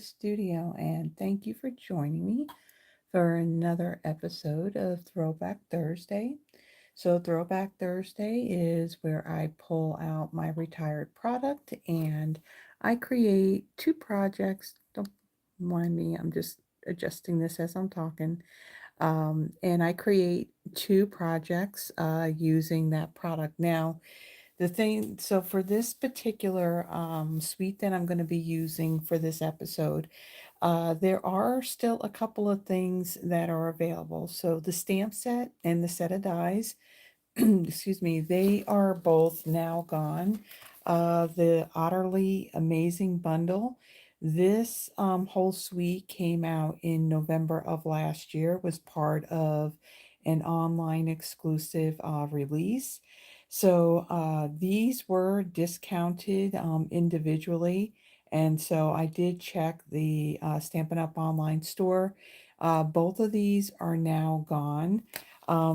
studio, and thank you for joining me for another episode of Throwback Thursday. So, Throwback Thursday is where I pull out my retired product and I create two projects. Don't mind me, I'm just adjusting this as I'm talking. And I create two projects using that product. Now, so for this particular suite that I'm going to be using for this episode, there are still a couple of things that are available. So the stamp set and the set of dies, excuse me, they are both now gone. The Otterly Amazing Bundle, this whole suite came out in November of last year, was part of an online exclusive release. So these were discounted individually. And so I did check the Stampin' Up! Online store. Both of these are now gone.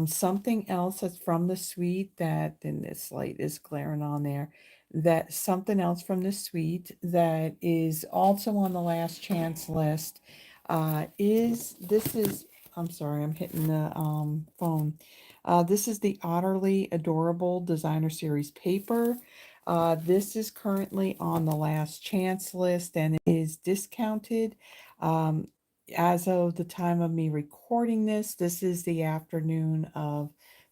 Something else that's from the suite that, and this light is glaring on there, that something else from the suite that is also on the last chance list I'm sorry, I'm hitting the phone. This is the Otterly Adorable Designer Series paper. This is currently on the last chance list and is discounted. Um, as of the time of me recording this, this is the afternoon of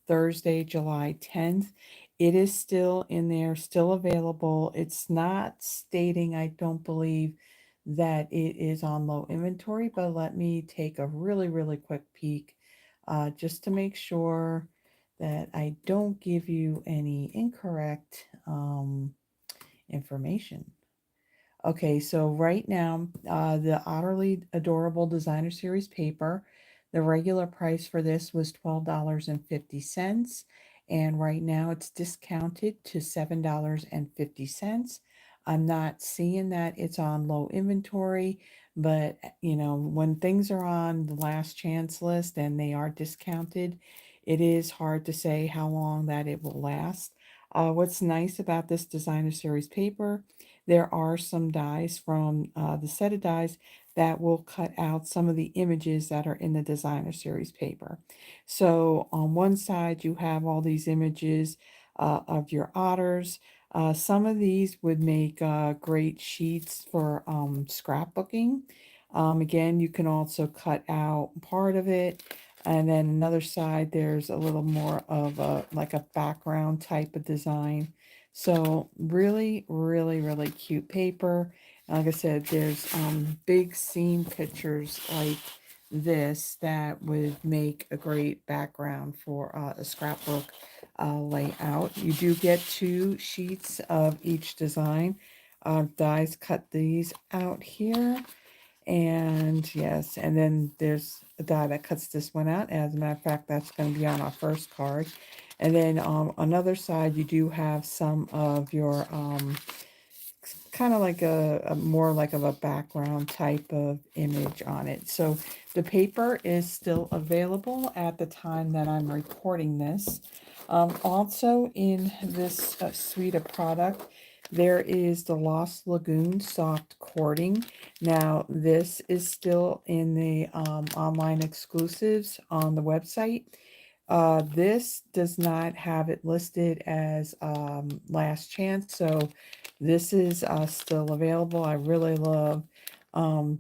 Thursday, July 10th. It is still in there, still available. It's not stating, I don't believe, that it is on low inventory, but let me take a really quick peek just to make sure that I don't give you any incorrect information. Okay, so right now, the Otterly Adorable Designer Series paper, the regular price for this was $12.50, and right now it's discounted to $7.50. I'm not seeing that it's on low inventory, but when things are on the last chance list and they are discounted, it is hard to say how long that it will last. What's nice about this designer series paper, there are some dies from the set of dies that will cut out some of the images that are in the designer series paper. So on one side, you have all these images of your otters. Some of these would make great sheets for scrapbooking. Again, you can also cut out part of it. And then another side, there's a little more of a like a background type of design. So really cute paper. Like I said, there's big scene pictures like this that would make a great background for a scrapbook layout. You do get two sheets of each design. Dies cut these out here. And yes, and then there's a die that cuts this one out. As a matter of fact, that's going to be on our first card. And then on another side, you do have some of your kind of like a more like of a background type of image on it. So the paper is still available at the time that I'm recording this. Also in this suite of product, there is the Lost Lagoon soft cording. Now this is still in the online exclusives on the website. This does not have it listed as last chance, so this is still available. I really love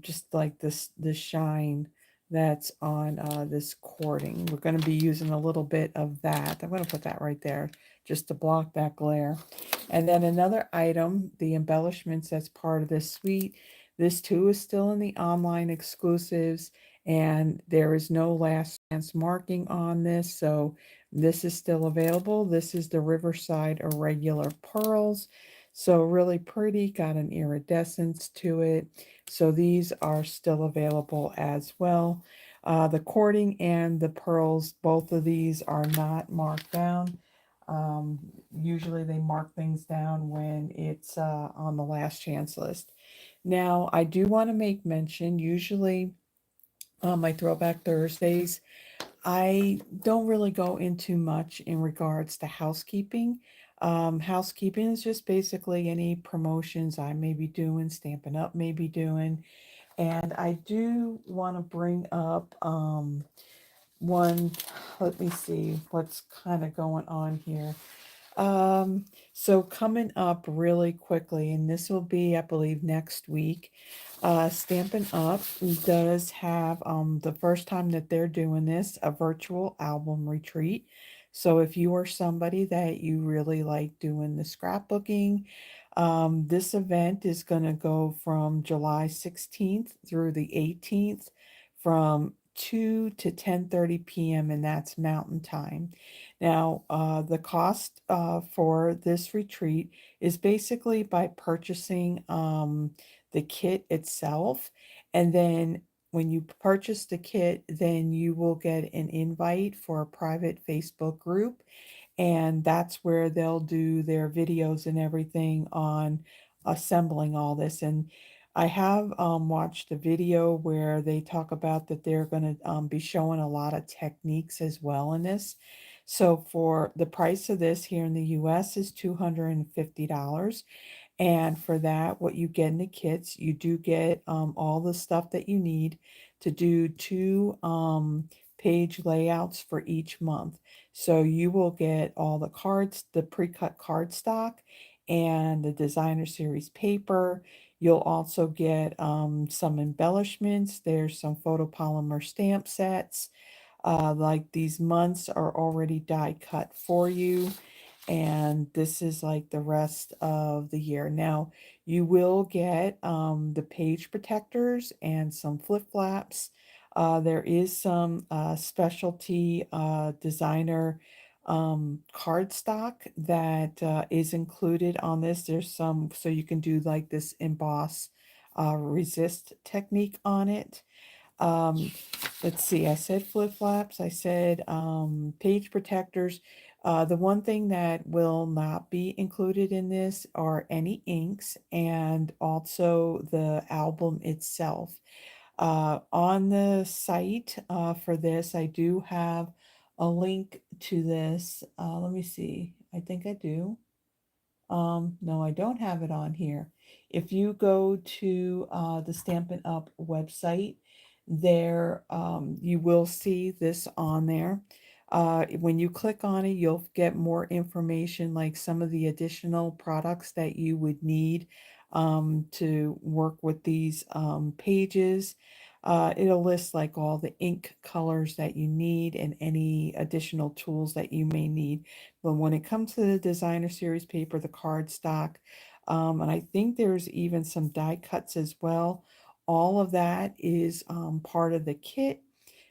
just like this shine that's on this cording. We're going to be using a little bit of that. I'm going to put that right there just to block that glare. And then another item, the embellishments that's part of this suite. This too is still in the online exclusives, and there is no last chance marking on this, so this is still available. This is the Riverside Irregular Pearls. So really pretty, got an iridescence to it. So these are still available as well. The cording and the pearls, both of these are not marked down. Usually they mark things down when it's on the last chance list. Now, I do want to make mention, usually on my Throwback Thursdays, I don't really go into much in regards to housekeeping. Housekeeping is just basically any promotions I may be doing, Stampin' Up may be doing. And I do want to bring up one, let me see what's kind of going on here. So coming up really quickly, and this will be, I believe, next week. Stampin' Up does have the first time that they're doing this, a virtual album retreat. So if you are somebody that you really like doing the scrapbooking, this event is going to go from July 16th through the 18th from 2 to 10:30 p.m. and that's Mountain Time. Now, the cost for this retreat is basically by purchasing the kit itself. And then when you purchase the kit, then you will get an invite for a private Facebook group. And that's where they'll do their videos and everything on assembling all this. And I have watched a video where they talk about that they're going to be showing a lot of techniques as well in this. So for the price of this here in the US is $250. And for that, what you get in the kits, you do get all the stuff that you need to do two page layouts for each month. So you will get all the cards, the pre-cut cardstock, and the designer series paper. You'll also get some embellishments. There's some photopolymer stamp sets. Like these months are already die cut for you, and this is like the rest of the year. Now, you will get the page protectors and some flip flaps. There is some specialty designer cardstock that is included on this. There's some, so you can do like this emboss resist technique on it. Um, let's see, I said flip flaps, I said page protectors. The one thing that will not be included in this are any inks and also the album itself. On the site for this, I do have a link to this. Let me see, I think I do. No, I don't have it on here. If you go to the Stampin' Up website, there you will see this on there. When you click on it, you'll get more information, like some of the additional products that you would need to work with these pages. It'll list like all the ink colors that you need and any additional tools that you may need. But when it comes to the designer series paper, the cardstock, and I think there's even some die cuts as well. All of that is part of the kit.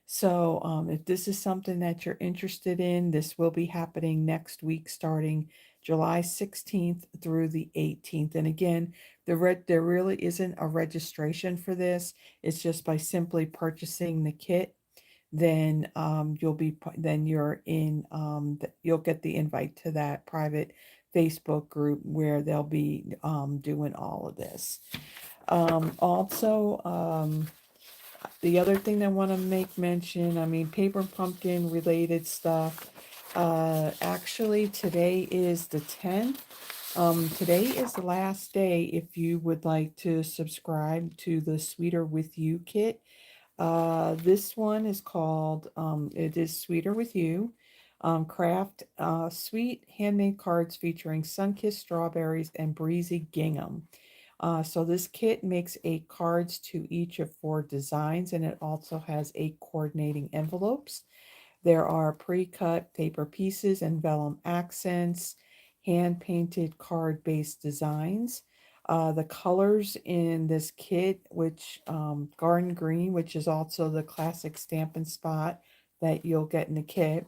So if this is something that you're interested in, this will be happening next week starting July 16th through the 18th. And again, there really isn't a registration for this. It's just by simply purchasing the kit, then then you're in you'll get the invite to that private Facebook group where they'll be doing all of this. Also, the other thing I want to make mention, I mean, paper pumpkin related stuff. Actually, today is the 10th. Today is the last day if you would like to subscribe to the Sweeter With You kit. This one is called, it is Sweeter With You. Craft sweet handmade cards featuring sun-kissed strawberries and breezy gingham. So this kit makes 8 cards to each of 4 designs, and it also has 8 coordinating envelopes. There are pre-cut paper pieces and vellum accents, hand-painted card-based designs. The colors in this kit, which Garden Green, which is also the classic Stampin' Spot that you'll get in the kit,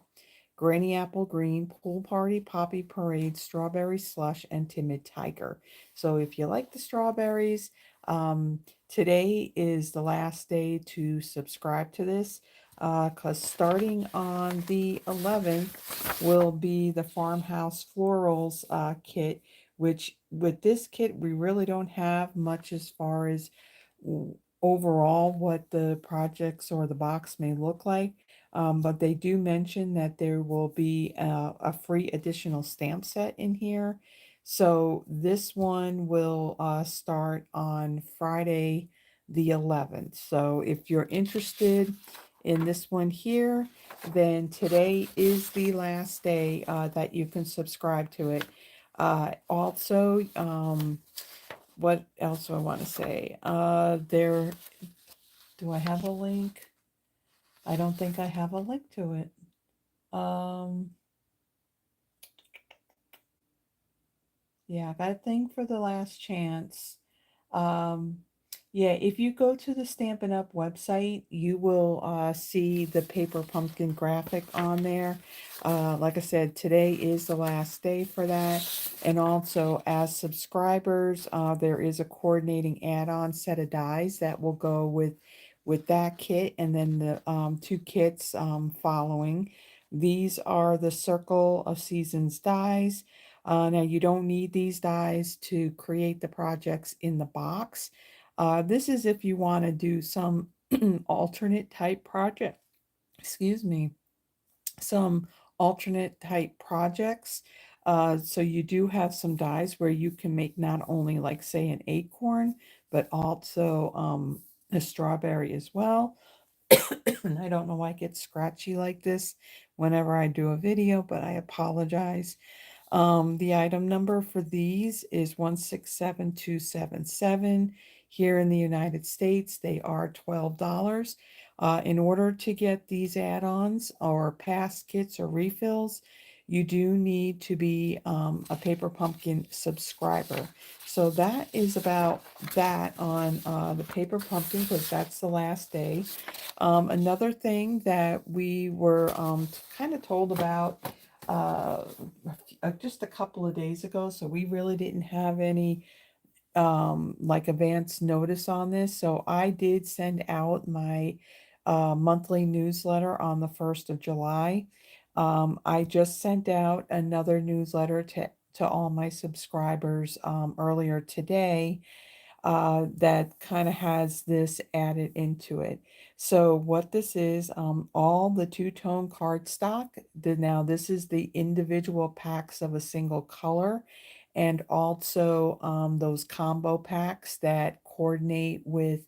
Granny Apple Green, Pool Party, Poppy Parade, Strawberry Slush, and Timid Tiger. So if you like the strawberries, today is the last day to subscribe to this, because starting on the 11th will be the Farmhouse Florals kit, which with this kit, we really don't have much as far as overall what the projects or the box may look like. But they do mention that there will be a free additional stamp set in here. So this one will start on Friday the 11th. So if you're interested in this one here, then today is the last day that you can subscribe to it. Also, what else do I want to say? Do I have a link? I don't think I have a link to it. Yeah, I got a thing for the last chance. Um, yeah, if you go to the Stampin' Up website, you will see the paper pumpkin graphic on there. Like I said, today is the last day for that. And also, as subscribers, there is a coordinating add-on set of dies that will go with that kit, and then the two kits following. These are the Circle of Seasons dies. Now you don't need these dies to create the projects in the box. This is if you want to do some alternate type project, excuse me, some alternate type projects. So you do have some dies where you can make not only like say an acorn, but also a strawberry as well. And I don't know why it gets scratchy like this whenever I do a video, but I apologize. The item number for these is 167277. Here in the United States, they are $12. In order to get these add-ons or past kits or refills, you do need to be a Paper Pumpkin subscriber. So that is about that on the Paper Pumpkin, because that's the last day. Another thing that we were kind of told about uh, just a couple of days ago, so we really didn't have any like advance notice on this. So I did send out my monthly newsletter on the 1st of July. I just sent out another newsletter to all my subscribers earlier today that kind of has this added into it. So what this is, all the two-tone cardstock, now this is the individual packs of a single color, and also those combo packs that coordinate with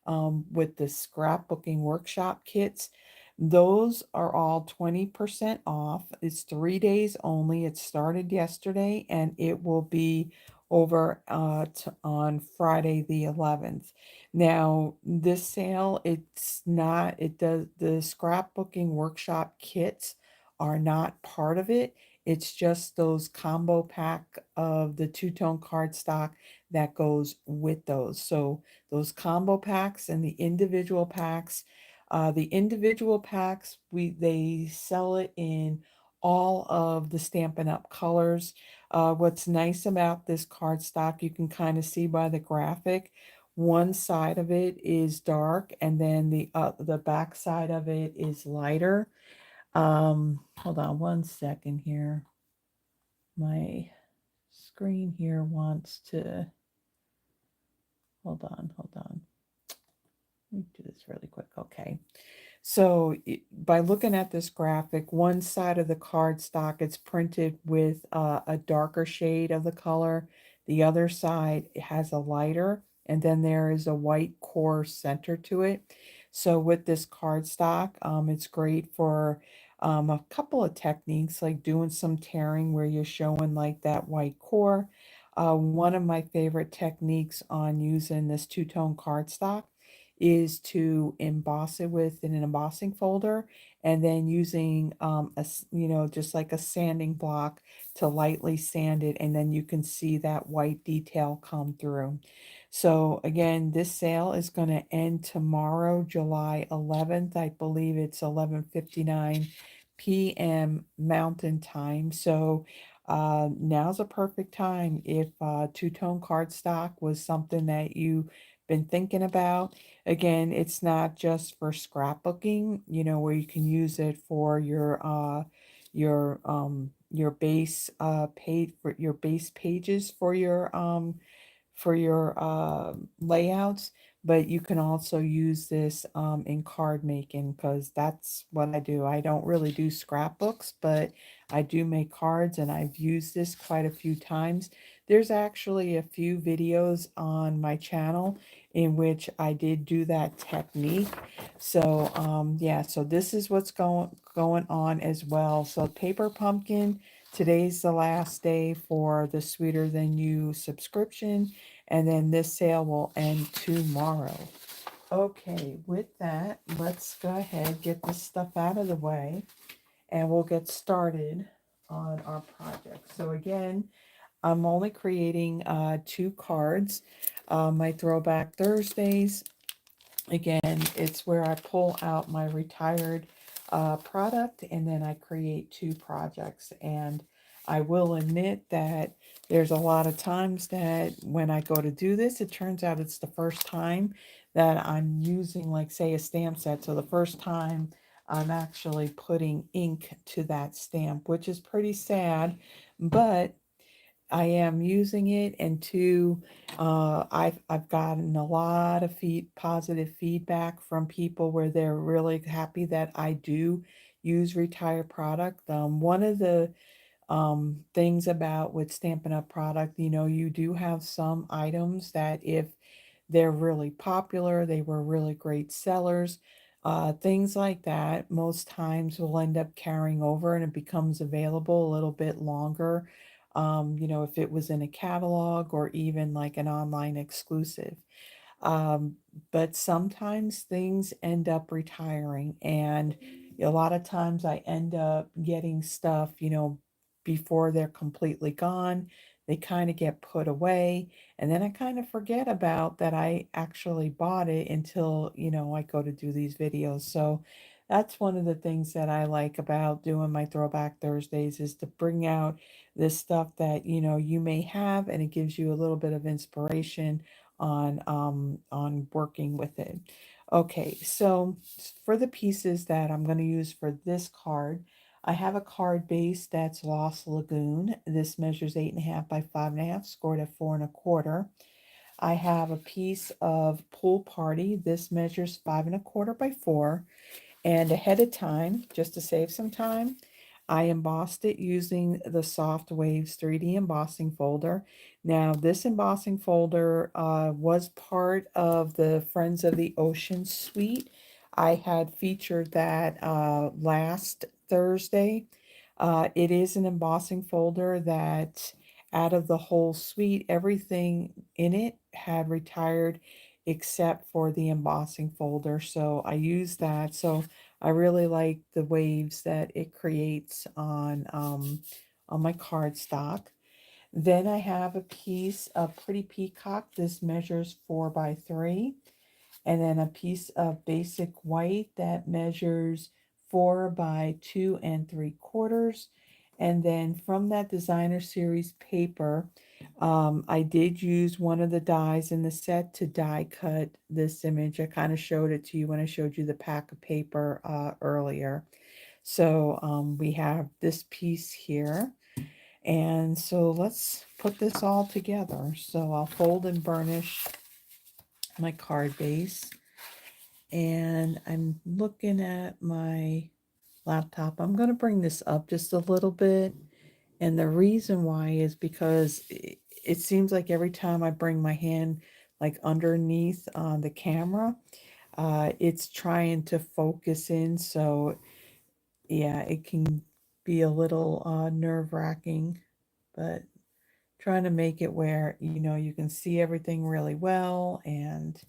the scrapbooking workshop kits. Those are all 20% off. It's 3 days only. It started yesterday and it will be over on Friday the 11th. Now, this sale, it's not, it does, the scrapbooking workshop kits are not part of it. It's just those combo pack of the two-tone cardstock that goes with those. So those combo packs and the individual packs, they sell it in all of the Stampin' Up colors. What's nice about this cardstock, you can kind of see by the graphic, one side of it is dark and then the back side of it is lighter. Hold on one second here. My screen here wants to, hold on. Let me do this really quick. Okay. So by looking at this graphic, one side of the cardstock, it's printed with a darker shade of the color. The other side it has a lighter, and then there is a white core center to it. So with this cardstock, it's great for a couple of techniques, like doing some tearing where you're showing like that white core. One of my favorite techniques on using this two-tone cardstock is to emboss it with an embossing folder, and then using just like a sanding block to lightly sand it, and then you can see that white detail come through. So again, this sale is going to end tomorrow, July 11th. I believe it's 11:59 p.m. Mountain Time. So now's a perfect time if two-tone cardstock was something that you've been thinking about. Again, it's not just for scrapbooking, where you can use it for your base page, for your base pages for your layouts, but you can also use this in card making, because that's what I do. I don't really do scrapbooks, but I do make cards, and I've used this quite a few times. there's actually a few videos on my channel in which I did do that technique. So yeah, so this is what's going on as well. So Paper Pumpkin, today's the last day for the Sweeter Than You subscription, and then this sale will end tomorrow. Okay, with that, let's go ahead, get this stuff out of the way, and we'll get started on our project. So again, I'm only creating 2 cards. My Throwback Thursdays, again, it's where I pull out my retired product and then I create 2 projects. And I will admit that there's a lot of times that when I go to do this, it turns out it's the first time that I'm using, like, say, a stamp set. So the first time I'm actually putting ink to that stamp, which is pretty sad, but I am using it, and 2, I've gotten a lot of positive feedback from people where they're really happy that I do use retired product. One of the things about with Stampin' Up! Product, you do have some items that if they're really popular, they were really great sellers. Things like that most times will end up carrying over and it becomes available a little bit longer. If it was in a catalog or even like an online exclusive. Um, but sometimes things end up retiring, and a lot of times I end up getting stuff, before they're completely gone. They kind of get put away, and then I kind of forget about that I actually bought it until, I go to do these videos. So that's one of the things that I like about doing my Throwback Thursdays, is to bring out this stuff that, you may have, and it gives you a little bit of inspiration on working with it. Okay, so for the pieces that I'm going to use for this card, I have a card base that's Lost Lagoon. This measures 8.5 by 5.5, scored at 4 1/4. I have a piece of Pool Party. This measures 5 1/4 by 4. And ahead of time, just to save some time, I embossed it using the Soft Waves 3D embossing folder. Now, this embossing folder was part of the Friends of the Ocean suite. I had featured that last Thursday. It is an embossing folder that, out of the whole suite, everything in it had retired except for the embossing folder. So I used that. So I really like the waves that it creates on my cardstock. Then I have a piece of Pretty Peacock. This measures 4 by 3. And then a piece of basic white that measures 4 by 2 3/4. And then from that designer series paper, I did use one of the dies in the set to die cut this image. I kind of showed it to you when I showed you the pack of paper earlier. So we have this piece here. And so let's put this all together. So I'll fold and burnish my card base. And I'm looking at my laptop. I'm going to bring this up just a little bit. And the reason why is because it seems like every time I bring my hand like underneath the camera, it's trying to focus in. So yeah, it can be a little nerve-wracking, but trying to make it where, you can see everything really well. And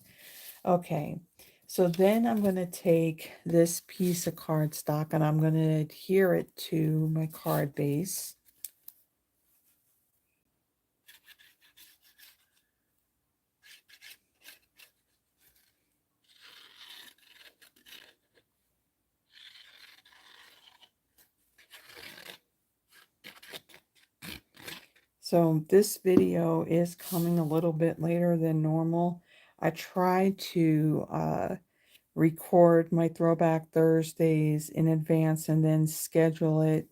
okay, so then I'm going to take this piece of cardstock and I'm going to adhere it to my card base. So this video is coming a little bit later than normal. I try to record my Throwback Thursdays in advance and then schedule it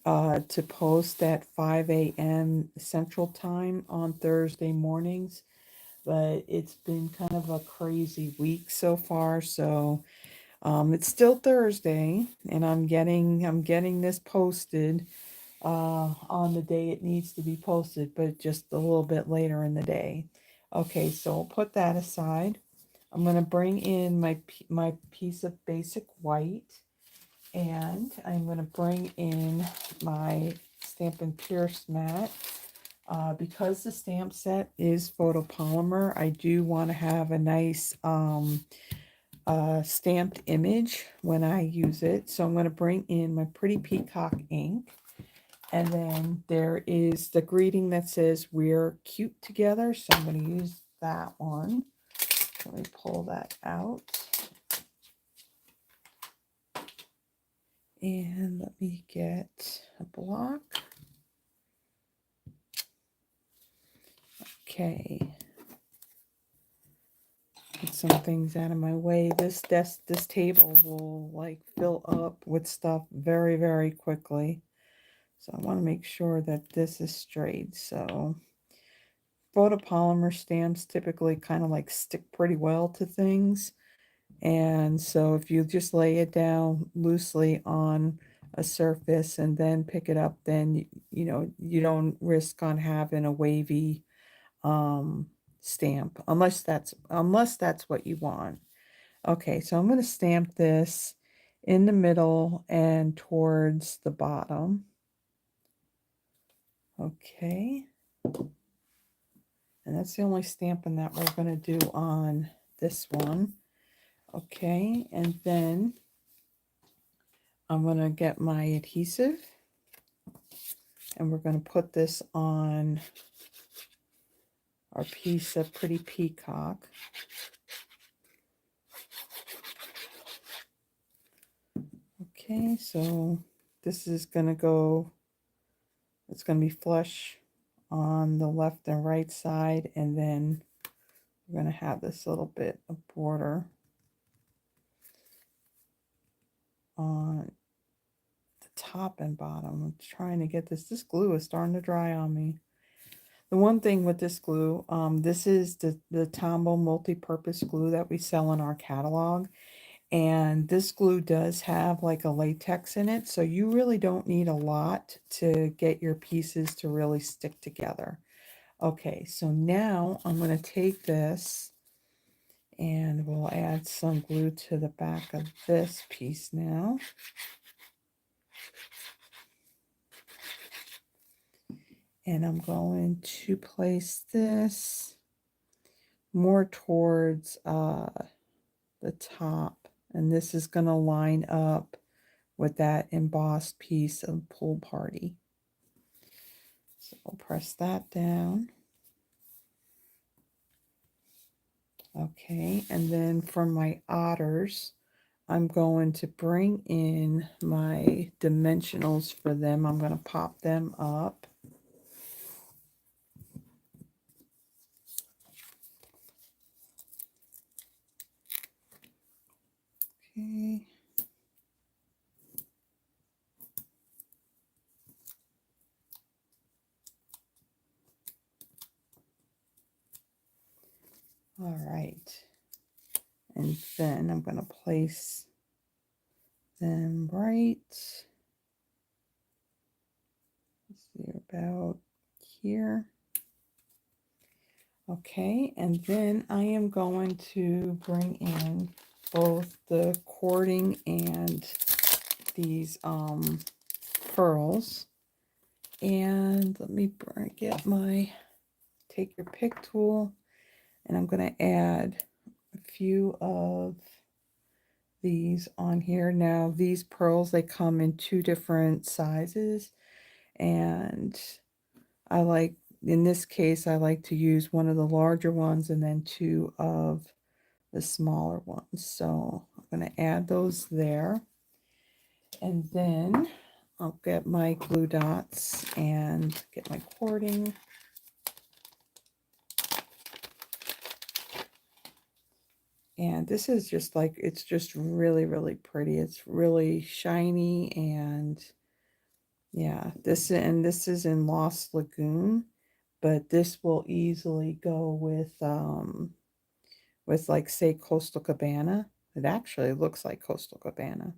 to post at 5 a.m. Central Time on Thursday mornings. But it's been kind of a crazy week so far. So it's still Thursday, and I'm getting this posted. on the day it needs to be posted, but just a little bit later in the day. Okay, so I'll put that aside. I'm going to bring in my piece of basic white, and I'm going to bring in my Stampin' Pierce mat. Because the stamp set is photopolymer, I do want to have a nice stamped image when I use it. So I'm going to bring in my pretty Peacock ink. And then there is the greeting that says "We're cute together." So I'm going to use that one. Let me pull that out. And let me get a block. Okay. Get some things out of my way. This table will like fill up with stuff very, very quickly. So I want to make sure that this is straight. So photopolymer stamps typically kind of like stick pretty well to things. And so if you just lay it down loosely on a surface and then pick it up, then you know you don't risk on having a wavy stamp unless that's what you want. Okay, so I'm going to stamp this in the middle and towards the bottom. Okay. And that's the only stamping that we're going to do on this one. Okay, and then I'm going to get my adhesive, and we're going to put this on our piece of pretty Peacock. Okay, so this is going to go, it's going to be flush on the left and right side, and then we're going to have this little bit of border on the top and bottom. I'm trying to get this glue is starting to dry on me. The one thing with this glue, this is the Tombow multi-purpose glue that we sell in our catalog. And this glue does have like a latex in it, so you really don't need a lot to get your pieces to really stick together. Okay, so now I'm going to take this and we'll add some glue to the back of this piece now. And I'm going to place this more towards the top. And this is going to line up with that embossed piece of Pool Party. So I'll press that down. Okay, and then for my otters, I'm going to bring in my dimensionals for them. I'm going to pop them up. Okay. All right. And then I'm going to place them right, let's see, about here. Okay, and then I am going to bring in both the cording and these pearls. And let me get my take your pick tool, and I'm going to add a few of these on here. Now these pearls, they come in two different sizes, and I like, in this case, I like to use one of the larger ones and then two of the smaller ones. So I'm going to add those there. And then I'll get my glue dots and get my cording. And this is just like, it's just really, really pretty. It's really shiny, and yeah, this is in Lost Lagoon, but this will easily go with like, say, Coastal Cabana. It actually looks like Coastal Cabana.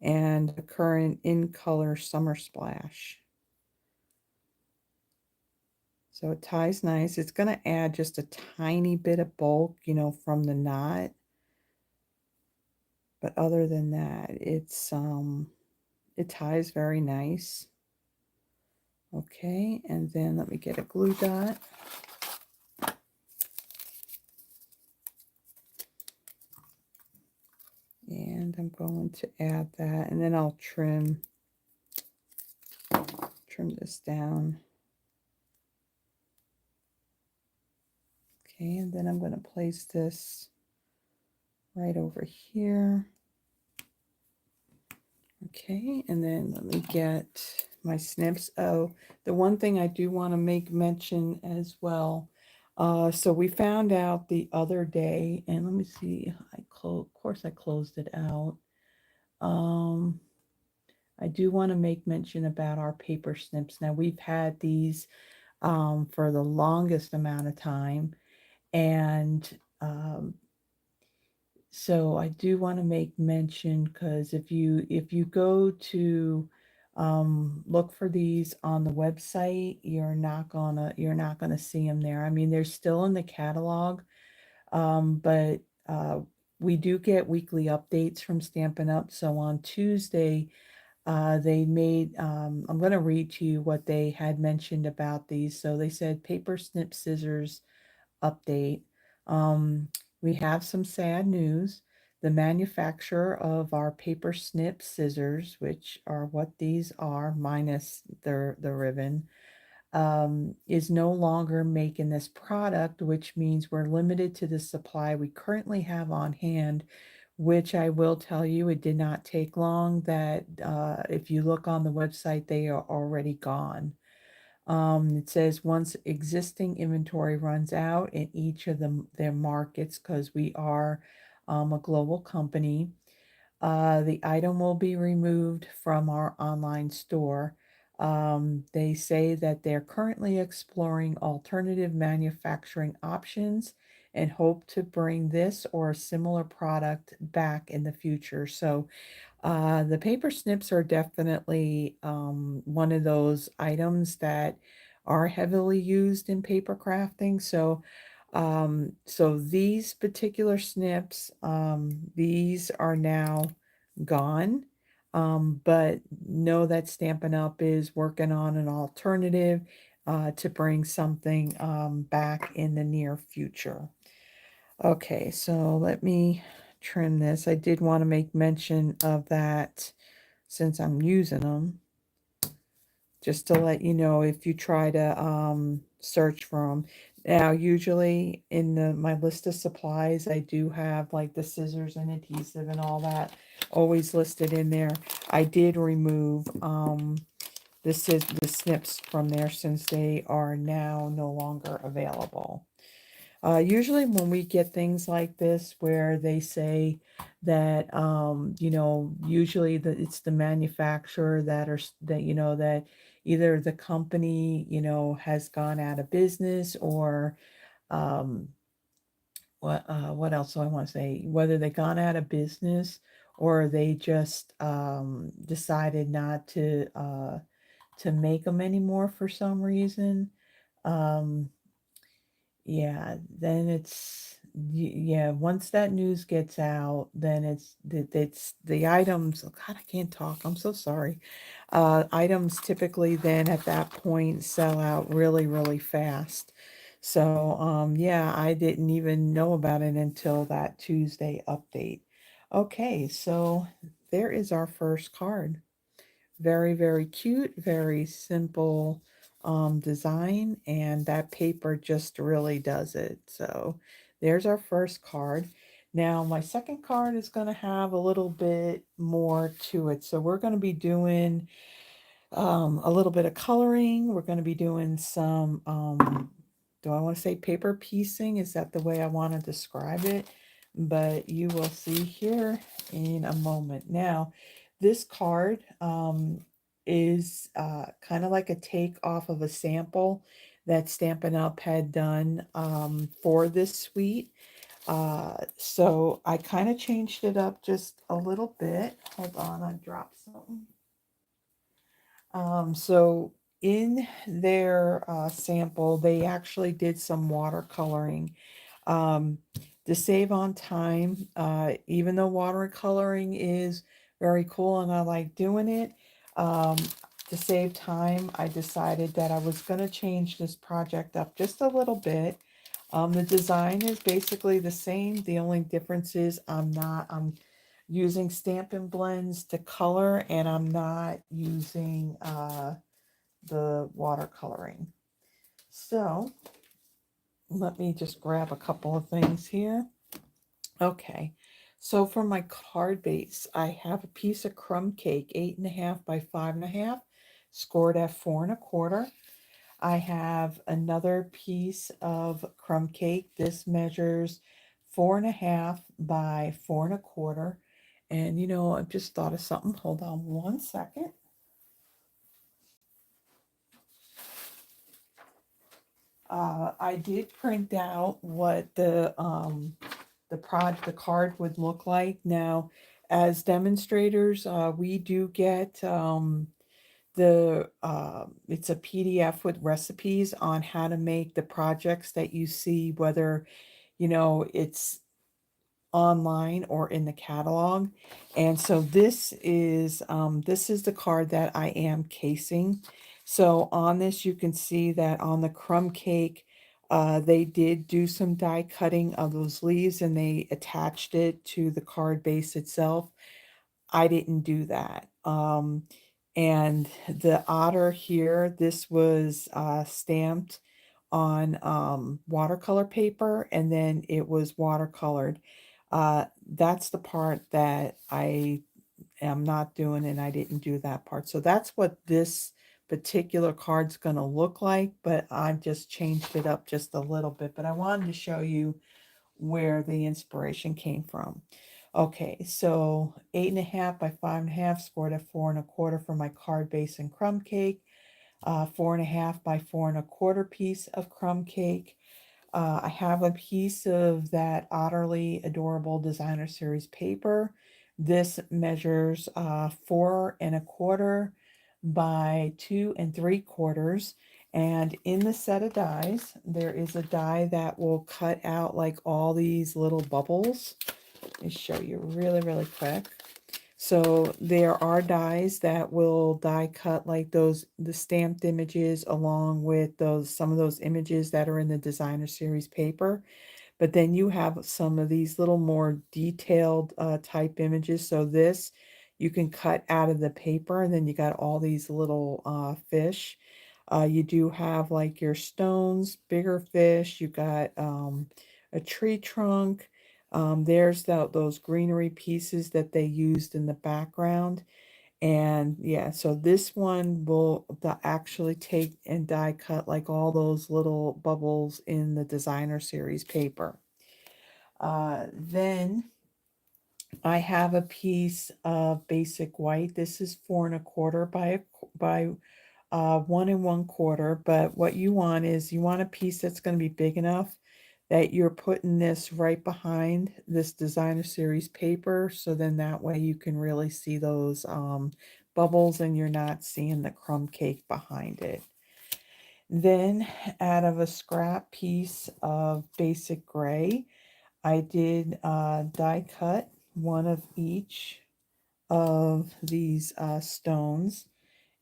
And the current In Color Summer Splash. So it ties nice. It's going to add just a tiny bit of bulk, you know, from the knot. But other than that, it ties very nice. Okay, and then let me get a glue dot. And I'm going to add that, and then I'll trim this down. Okay, and then I'm going to place this right over here. Okay, and then let me get my snips. Oh, the one thing I do want to make mention as well. So we found out the other day, and let me see, of course I closed it out. I do want to make mention about our paper snips. Now we've had these for the longest amount of time, and um, so I do want to make mention, because if you go to look for these on the website, you're not gonna see them there. I mean, they're still in the catalog, but uh, we do get weekly updates from Stampin' Up. So on Tuesday, they made, I'm going to read to you what they had mentioned about these. So they said paper snip scissors update. Um, we have some sad news. The manufacturer of our paper snip scissors, which are what these are, minus the ribbon, is no longer making this product, which means we're limited to the supply we currently have on hand, which I will tell you, it did not take long. That if you look on the website, they are already gone. It says once existing inventory runs out in each of their markets, because we are a global company, the item will be removed from our online store. They say that they're currently exploring alternative manufacturing options and hope to bring this or a similar product back in the future. So the paper snips are definitely one of those items that are heavily used in paper crafting. So these particular snips, these are now gone. But know that Stampin' Up is working on an alternative to bring something back in the near future. Okay, so let me trim this. I did want to make mention of that since I'm using them, just to let you know if you try to search for them. Now, usually in my list of supplies, I do have like the scissors and adhesive and all that always listed in there. I did remove the snips from there since they are now no longer available. Usually when we get things like this where they say that, usually it's the manufacturer that either the company, has gone out of business, or um, what else do I want to say? Whether they gone out of business, or they just decided not to make them anymore for some reason. Um, yeah, then yeah, once that news gets out, then it's the items. Oh God, I can't talk. I'm so sorry. Items typically then at that point sell out really, really fast. So, yeah, I didn't even know about it until that Tuesday update. Okay, so there is our first card. Very, very cute, very simple design, and that paper just really does it. So there's our first card. Now my second card is going to have a little bit more to it. So we're going to be doing a little bit of coloring. We're going to be doing some, do I want to say paper piecing? Is that the way I want to describe it? But you will see here in a moment. Now, this card is kind of like a take off of a sample that Stampin' Up! Had done for this suite. So I kind of changed it up just a little bit. Hold on, I dropped something. So in their sample, they actually did some watercoloring. Um, to save on time, even though watercoloring is very cool and I like doing it, um, to save time, I decided that I was going to change this project up just a little bit. The design is basically the same. The only difference is I'm using Stampin' Blends to color, and I'm not using the watercoloring. So let me just grab a couple of things here. Okay, so for my card base, I have a piece of crumb cake, 8.5 by 5.5, scored at 4.25. I have another piece of crumb cake. This measures 4.5 by 4.25. And you know, I've just thought of something. Hold on one second. I did print out what the card would look like. Now, as demonstrators, we do get it's a PDF with recipes on how to make the projects that you see, whether you know it's online or in the catalog. And so this is the card that I am casing. So on this, you can see that on the crumb cake, they did do some die cutting of those leaves and they attached it to the card base itself. I didn't do that. And the otter here, this was stamped on watercolor paper and then it was watercolored. That's the part that I am not doing and I didn't do that part. So that's what this particular card's going to look like, but I've just changed it up just a little bit. But I wanted to show you where the inspiration came from. Okay, so 8.5 by 5.5, scored at 4.25 for my card base and crumb cake. 4.5 by 4.25 piece of crumb cake. I have a piece of that Otterly Adorable Designer Series paper. This measures 4.25 by 2.75. And in the set of dies, there is a die that will cut out like all these little bubbles. Let me show you really, really quick. So there are dies that will die cut like those, the stamped images along with those, some of those images that are in the designer series paper. But then you have some of these little more detailed type images. So this you can cut out of the paper and then you got all these little fish. You do have like your stones, bigger fish. You got a tree trunk. There's those greenery pieces that they used in the background. And yeah, so this one will actually take and die cut like all those little bubbles in the designer series paper. Then I have a piece of basic white. This is 4.25 by 1.25. But what you want is you want a piece that's going to be big enough that you're putting this right behind this designer series paper. So then that way you can really see those bubbles and you're not seeing the crumb cake behind it. Then out of a scrap piece of basic gray, I did die cut one of each of these stones.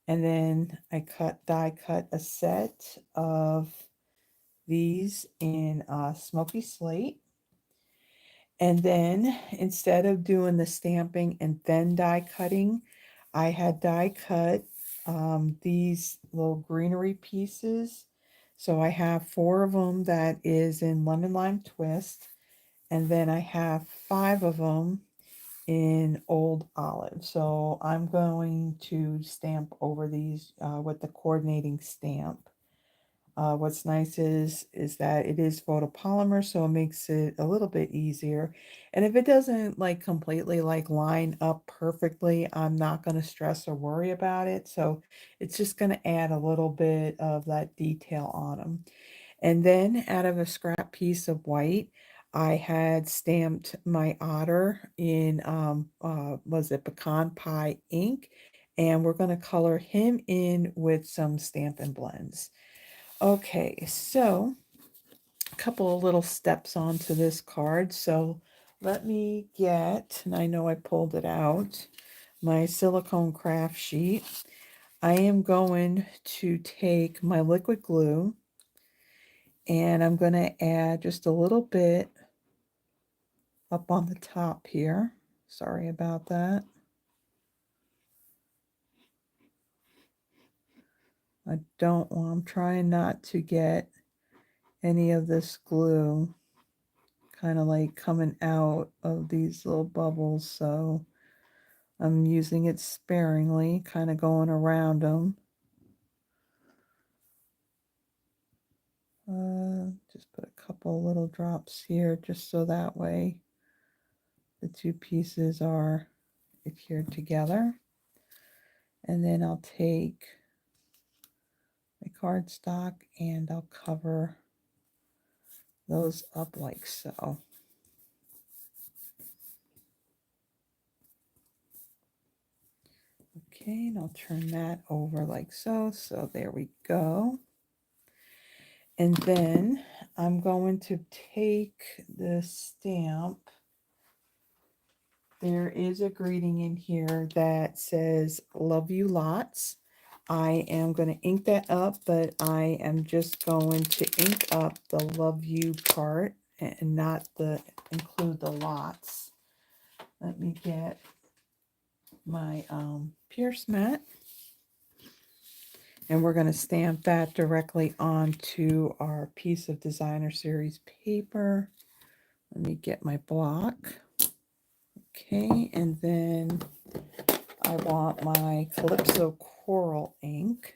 And then I die cut a set of these in Smoky Slate. And then instead of doing the stamping and then die cutting, I had die cut these little greenery pieces. So I have 4 of them that is in lemon lime twist. And then I have 5 of them in old olive. So I'm going to stamp over these with the coordinating stamp. What's nice is that it is photopolymer, so it makes it a little bit easier. And if it doesn't like completely like line up perfectly, I'm not going to stress or worry about it. So it's just going to add a little bit of that detail on them. And then out of a scrap piece of white, I had stamped my otter in was it pecan pie ink, And we're going to color him in with some Stampin' Blends. Okay, so a couple of little steps onto this card. So let me get, and I know I pulled it out, my silicone craft sheet. I am going to take my liquid glue and I'm going to add just a little bit up on the top here. Sorry about that. I'm trying not to get any of this glue kind of like coming out of these little bubbles, so I'm using it sparingly, kind of going around them. Just put a couple little drops here just so that way the two pieces are adhered together. And then I'll take my cardstock and I'll cover those up like so. Okay, and I'll turn that over like so. So there we go. And then I'm going to take the stamp. There is a greeting in here that says, "Love you lots." I am going to ink that up, but I am just going to ink up the "love you" part and not include the lots. Let me get my Pierce mat. And we're going to stamp that directly onto our piece of designer series paper. Let me get my block. Okay, and then I want my Calypso Coral ink.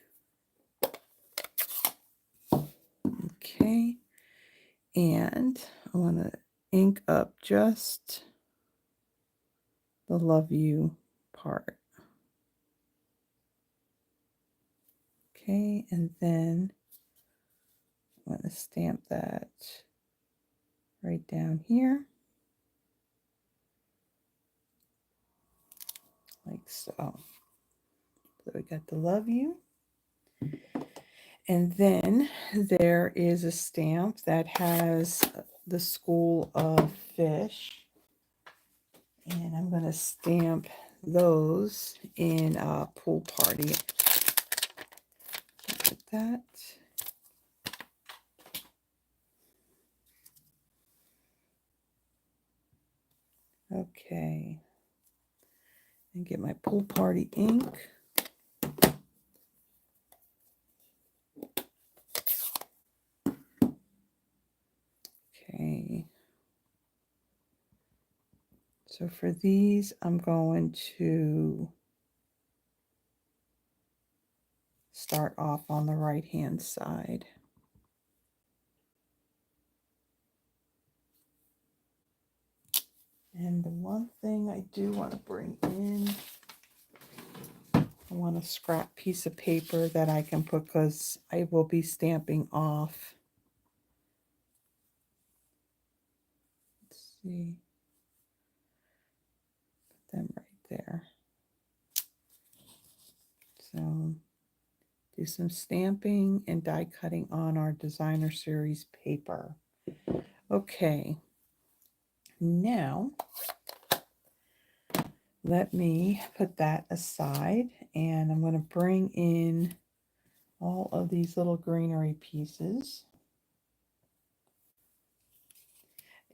Okay, and I want to ink up just the "love you" part. Okay, and then I'm going to stamp that right down here, like so. So we got the "love you." And then there is a stamp that has the School of Fish. And I'm going to stamp those in Pool Party. Look at that. Okay. And get my Pool Party ink. Okay. So for these, I'm going to start off on the right-hand side. And the one thing I do want to bring in, I want a scrap piece of paper that I can put, because I will be stamping off. Let's see. Put them right there. So do some stamping and die cutting on our designer series paper. Okay. Now, let me put that aside, and I'm going to bring in all of these little greenery pieces.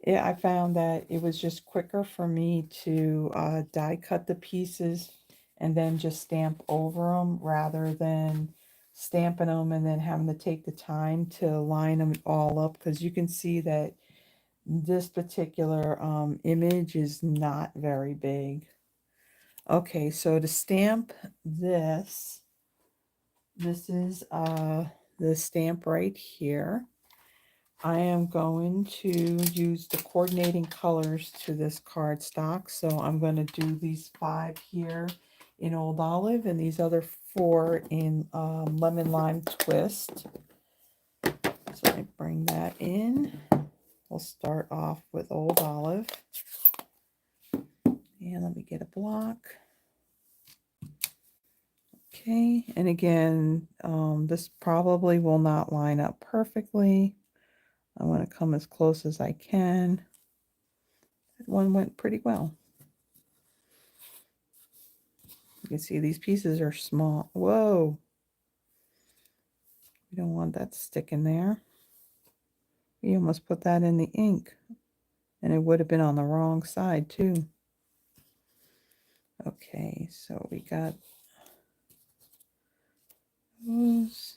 Yeah, I found that it was just quicker for me to die cut the pieces and then just stamp over them, rather than stamping them and then having to take the time to line them all up, because you can see that this particular image is not very big. Okay, so to stamp this is the stamp right here. I am going to use the coordinating colors to this cardstock. So I'm going to do these 5 here in Old Olive and these other 4 in Lemon Lime Twist. So I bring that in. We'll start off with Old Olive. And let me get a block. Okay, and again, this probably will not line up perfectly. I want to come as close as I can. That one went pretty well. You can see these pieces are small. Whoa! We don't want that sticking there. We almost put that in the ink, and it would have been on the wrong side too. Okay, so we got those.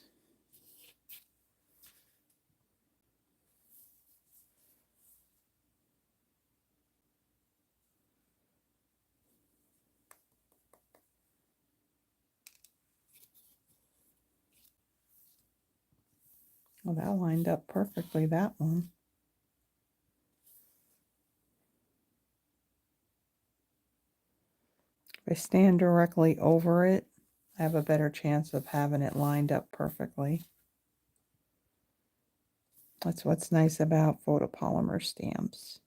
Well, that lined up perfectly, that one. If I stand directly over it, I have a better chance of having it lined up perfectly. That's what's nice about photopolymer stamps.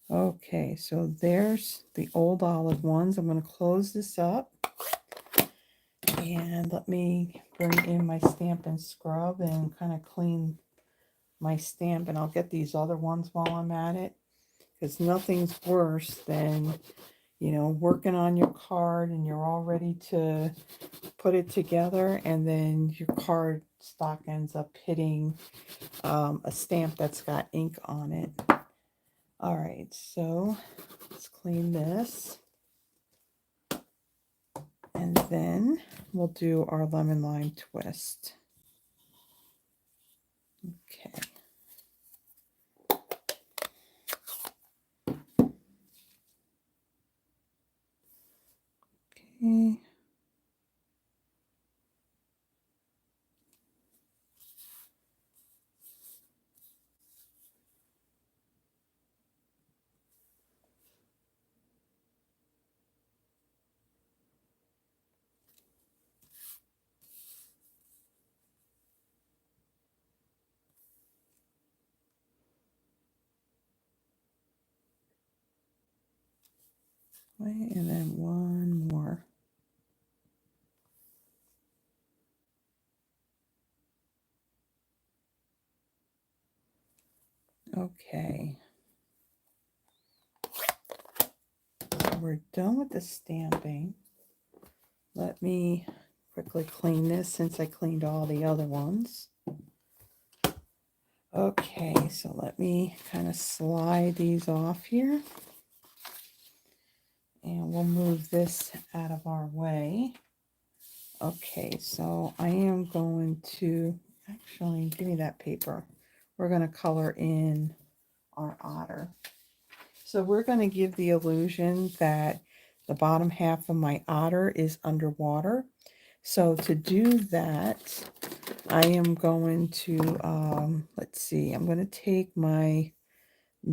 Okay, so there's the old olive ones. I'm going to close this up. And let me bring in my Stampin' Scrub and kind of clean my stamp. And I'll get these other ones while I'm at it. Because nothing's worse than, you know, working on your card and you're all ready to put it together. And then your card stock ends up hitting a stamp that's got ink on it. All right, so let's clean this. And then we'll do our lemon lime twist. Okay. Okay. And then one more. Okay. So we're done with the stamping. Let me quickly clean this since I cleaned all the other ones. Okay, so let me kind of slide these off here. And we'll move this out of our way. Okay, so I am going to, actually, give me that paper. We're going to color in our otter. So we're going to give the illusion that the bottom half of my otter is underwater. So to do that, I am going to, let's see, I'm going to take my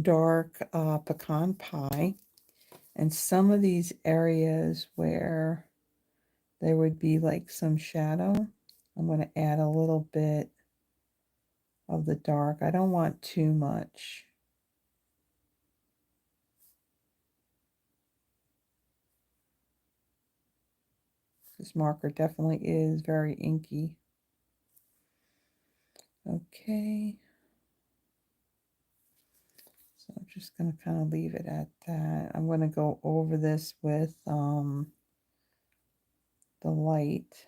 dark pecan pie, and some of these areas where there would be like some shadow, I'm going to add a little bit of the dark. I don't want too much. This marker definitely is very inky. Okay. So I'm just going to kind of leave it at that. I'm going to go over this with the light.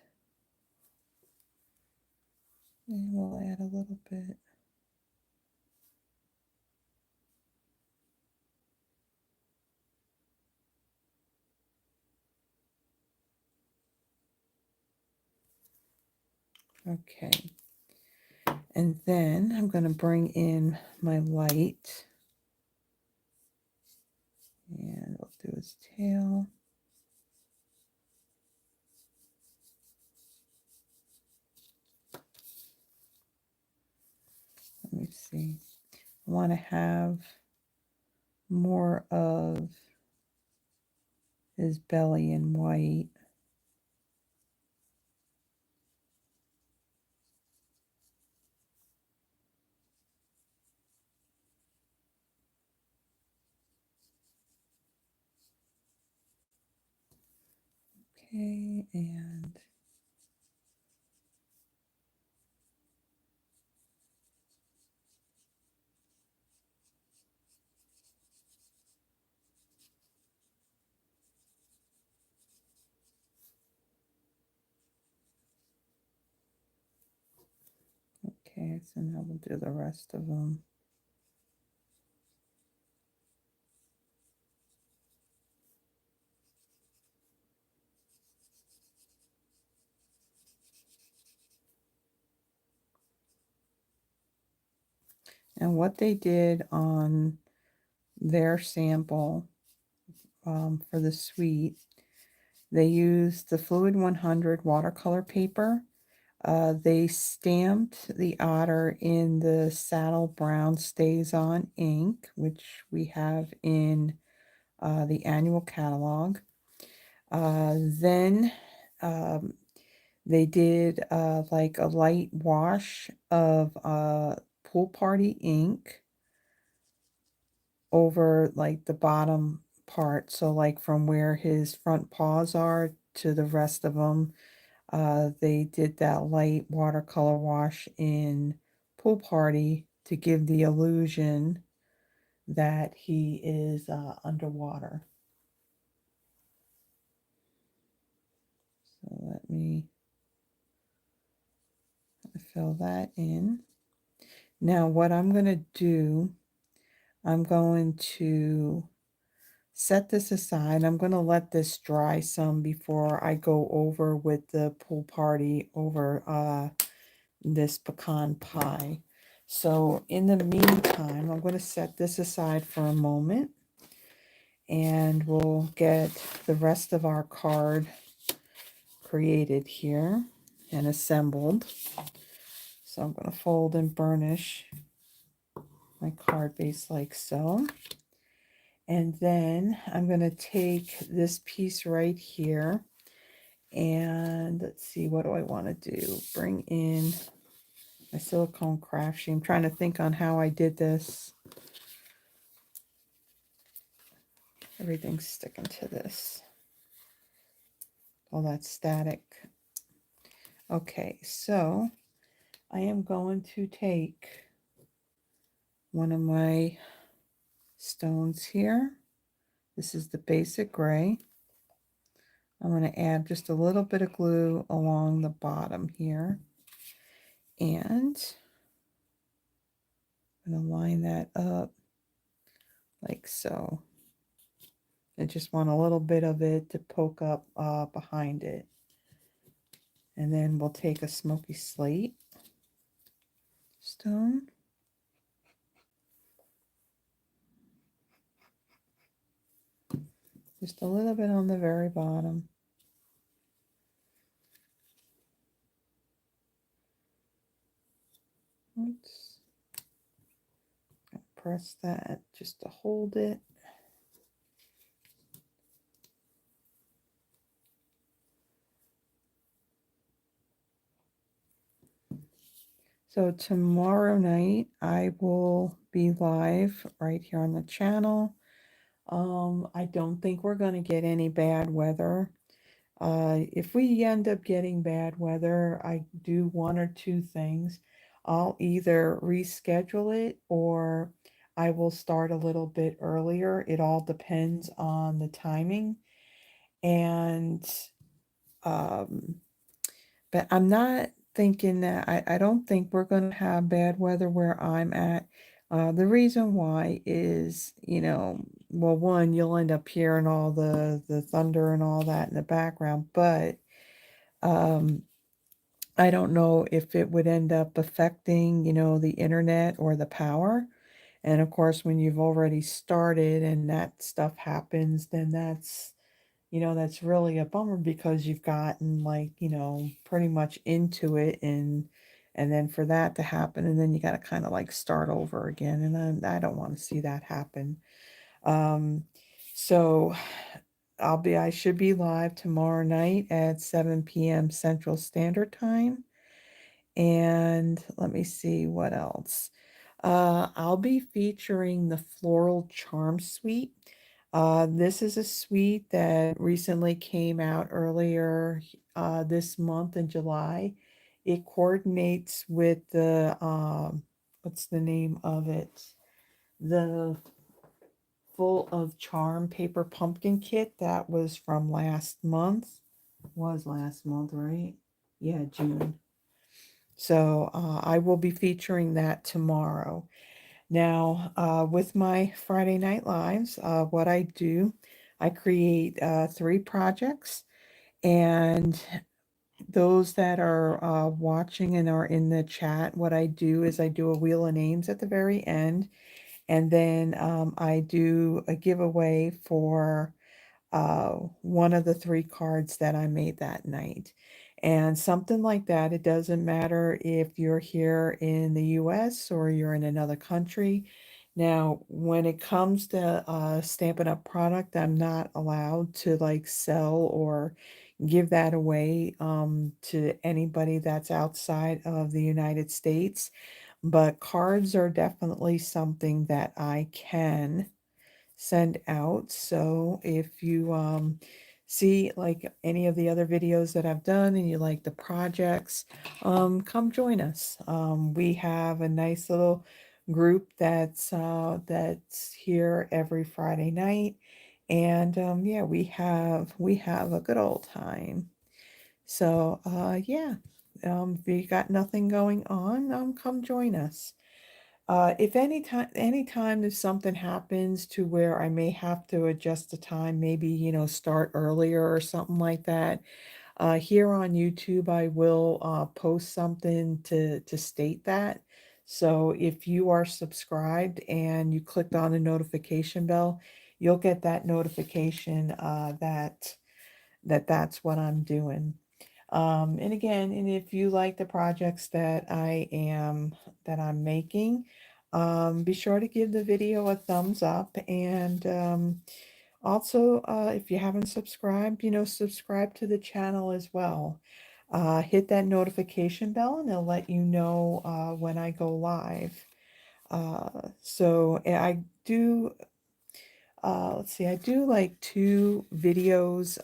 And we'll add a little bit. Okay. And then I'm going to bring in my light. And we'll do his tail. Let me see. I want to have more of his belly in white. Okay, and okay, so now we'll do the rest of them. And what they did on their sample for the suite, they used the Fluid 100 watercolor paper. They stamped the otter in the Saddle Brown Stays On ink, which we have in the annual catalog. Then they did like a light wash of Pool Party ink over like the bottom part. So like from where his front paws are to the rest of them, they did that light watercolor wash in Pool Party to give the illusion that he is underwater. So let me fill that in. Now what I'm going to do, I'm going to set this aside. I'm going to let this dry some before I go over with the Pool Party over this pecan pie. So in the meantime, I'm going to set this aside for a moment and we'll get the rest of our card created here and assembled. So I'm going to fold and burnish my card base like so. And then I'm going to take this piece right here and let's see, what do I want to do? Bring in my silicone craft sheet. I'm trying to think on how I did this. Everything's sticking to this. All that static. Okay, so I am going to take one of my stones here. This is the basic gray. I'm going to add just a little bit of glue along the bottom here. And I'm going to line that up like so. I just want a little bit of it to poke up behind it. And then we'll take a Smoky Slate stone. Just a little bit on the very bottom. Oops. Press that just to hold it. So tomorrow night I will be live right here on the channel. I don't think we're going to get any bad weather. If we end up getting bad weather, I do one or two things. I'll either reschedule it or I will start a little bit earlier. It all depends on the timing. And but I'm not thinking that I don't think we're going to have bad weather where I'm at. The reason why is, you know, well, one, you'll end up hearing all the thunder and all that in the background, but um, I don't know if it would end up affecting, you know, the internet or the power. And of course, when you've already started and that stuff happens, then that's, you know, that's really a bummer because you've gotten like, you know, pretty much into it and then for that to happen and then you got to kind of like start over again and I don't want to see that happen. So I should be live tomorrow night at 7 p.m. Central Standard Time. And let me see what else. I'll be featuring the Floral Charm Suite. This is a suite that recently came out earlier this month in July. It coordinates with the, what's the name of it? The Full of Charm paper pumpkin kit that was from last month. Was last month, right? Yeah, June. So I will be featuring that tomorrow. Now, with my Friday Night Lives, what I do, I create 3 projects, and those that are watching and are in the chat, what I do is I do a wheel of names at the very end, and then I do a giveaway for one of the 3 cards that I made that night. And something like that, it doesn't matter if you're here in the US or you're in another country. Now, when it comes to Stampin' Up product, I'm not allowed to like sell or give that away to anybody that's outside of the United States. But cards are definitely something that I can send out. So if you see like any of the other videos that I've done and you like the projects, come join us. We have a nice little group that's here every Friday night, and yeah, we have a good old time. So yeah, if you got nothing going on, come join us. If anytime if something happens to where I may have to adjust the time, maybe, start earlier or something like that, here on YouTube, I will post something to state that. So if you are subscribed and you clicked on the notification bell, you'll get that notification that's what I'm doing. And again, and if you like the projects that I'm making, be sure to give the video a thumbs up. And also, if you haven't subscribed, subscribe to the channel as well. Hit that notification bell and it'll let you know when I go live. So I do let's see, I do like 2 videos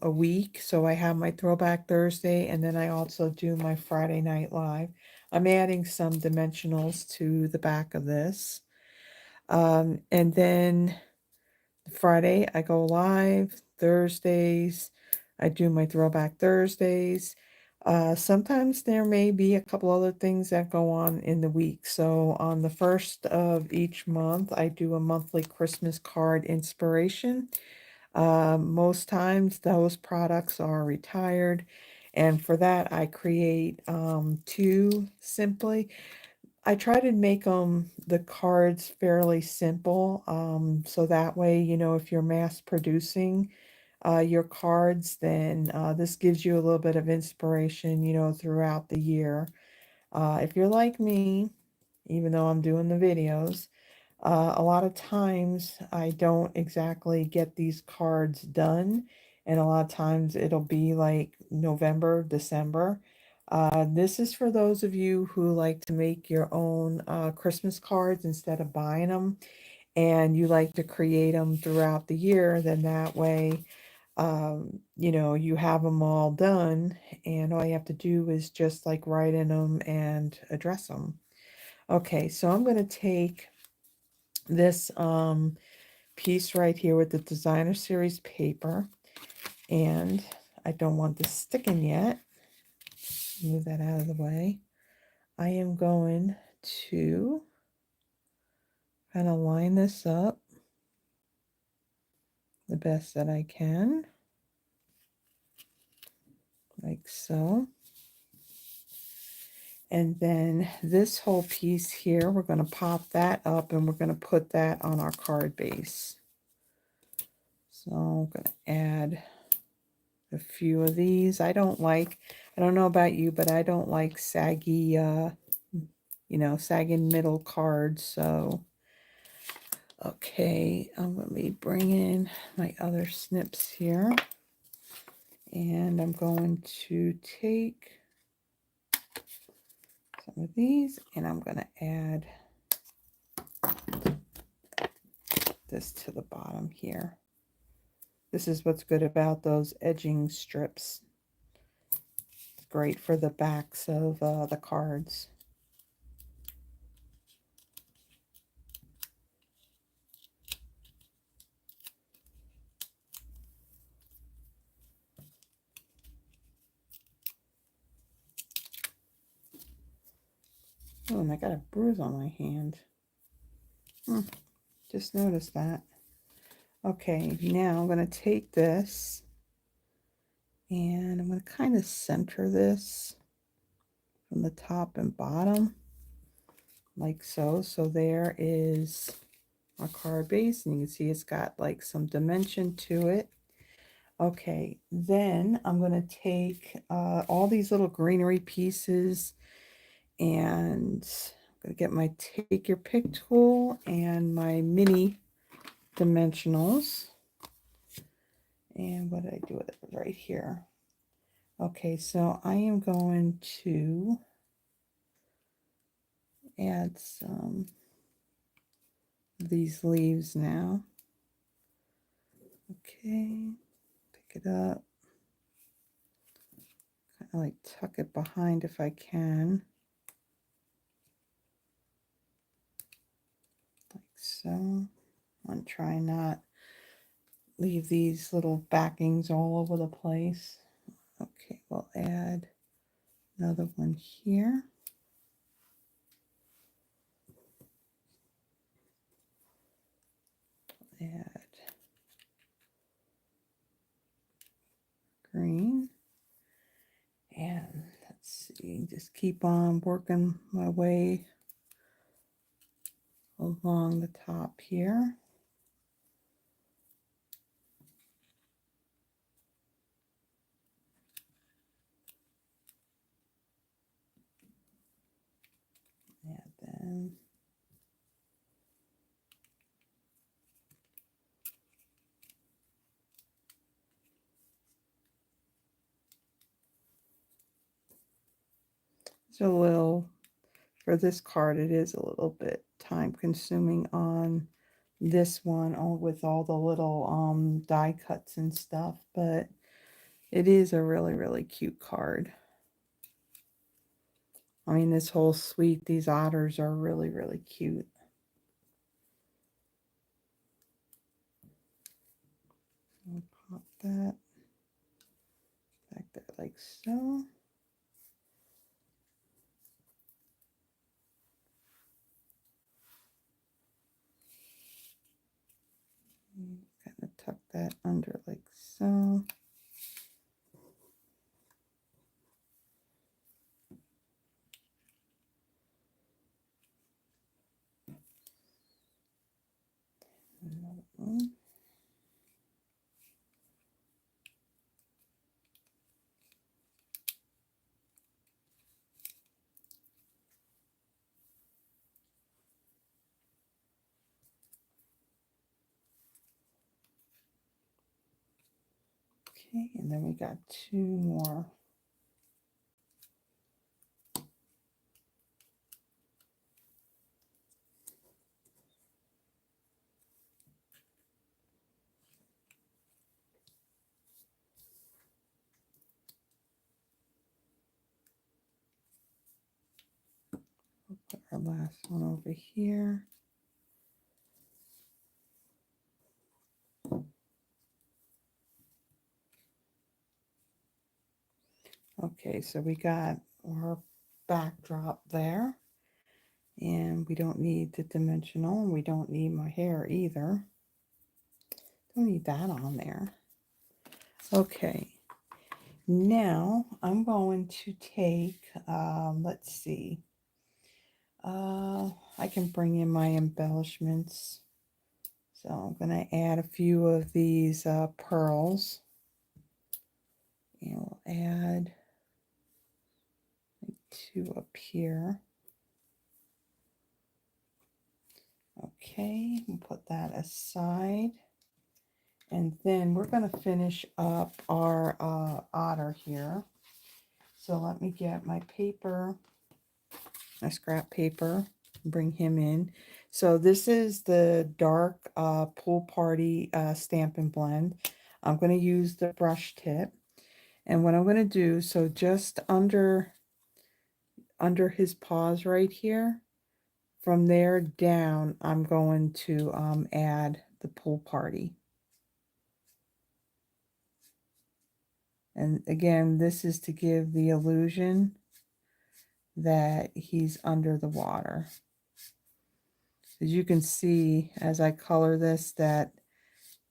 a week. So I have my Throwback Thursday and then I also do my Friday Night Live. I'm adding some dimensionals to the back of this. And then Friday I go live. Thursdays I do my Throwback Thursdays. Sometimes there may be a couple other things that go on in the week. So on the first of each month, I do a monthly Christmas card inspiration. Most times those products are retired. And for that, I create 2 simply. I try to make the cards fairly simple. So that way, if you're mass producing your cards, then this gives you a little bit of inspiration, throughout the year. If you're like me, even though I'm doing the videos, a lot of times I don't exactly get these cards done, and a lot of times it'll be like November, December. This is for those of you who like to make your own Christmas cards instead of buying them, and you like to create them throughout the year. Then that way, you have them all done, and all you have to do is just like write in them and address them. Okay, so I'm going to take this piece right here with the designer series paper, and I don't want this sticking yet. Move that out of the way. I am going to kind of line this up the best that I can, like so. And then this whole piece here, we're going to pop that up and we're going to put that on our card base. So I'm going to add a few of these. I don't know about you, but I don't like saggy, sagging middle cards. So, okay, let me bring in my other snips here. And I'm going to take some of these and I'm going to add this to the bottom here. This is what's good about those edging strips. It's great for the backs of the cards. Oh, and I got a bruise on my hand. Just noticed that. Okay, now I'm going to take this and I'm going to kind of center this from the top and bottom like so. So there is our card base, and you can see it's got like some dimension to it. Okay, then I'm going to take all these little greenery pieces, and I'm going to get my take your pick tool and my mini dimensionals. And what did I do with it? Right here. Okay, so I am going to add some of these leaves now. Okay, pick it up. Kind of like tuck it behind if I can. Like so. I'm going to try not leave these little backings all over the place. Okay, we'll add another one here. Add green. And let's see, just keep on working my way along the top here. Add them. It's a little, for this card, it is a little bit time consuming on this one, all with all the little die cuts and stuff, but it is a really, really cute card. I mean, this whole suite, these otters are really, really cute. I'll pop that back there like so. Kind of tuck that under like so. Another one. Okay, and then we got two more. We'll put our last one over here. Okay, so we got our backdrop there. And we don't need the dimensional, and we don't need my hair either. Don't need that on there. Okay, now I'm going to take, let's see, I can bring in my embellishments. So I'm going to add a few of these pearls. And we'll add like two up here. Okay, we'll put that aside. And then we're going to finish up our otter here. So let me get my paper, my scrap paper, bring him in. So this is the dark Pool Party Stampin' Blend. I'm going to use the brush tip. And what I'm going to do, so just under his paws right here, from there down, I'm going to add the Pool Party. And again, this is to give the illusion that he's under the water. As you can see, as I color this, that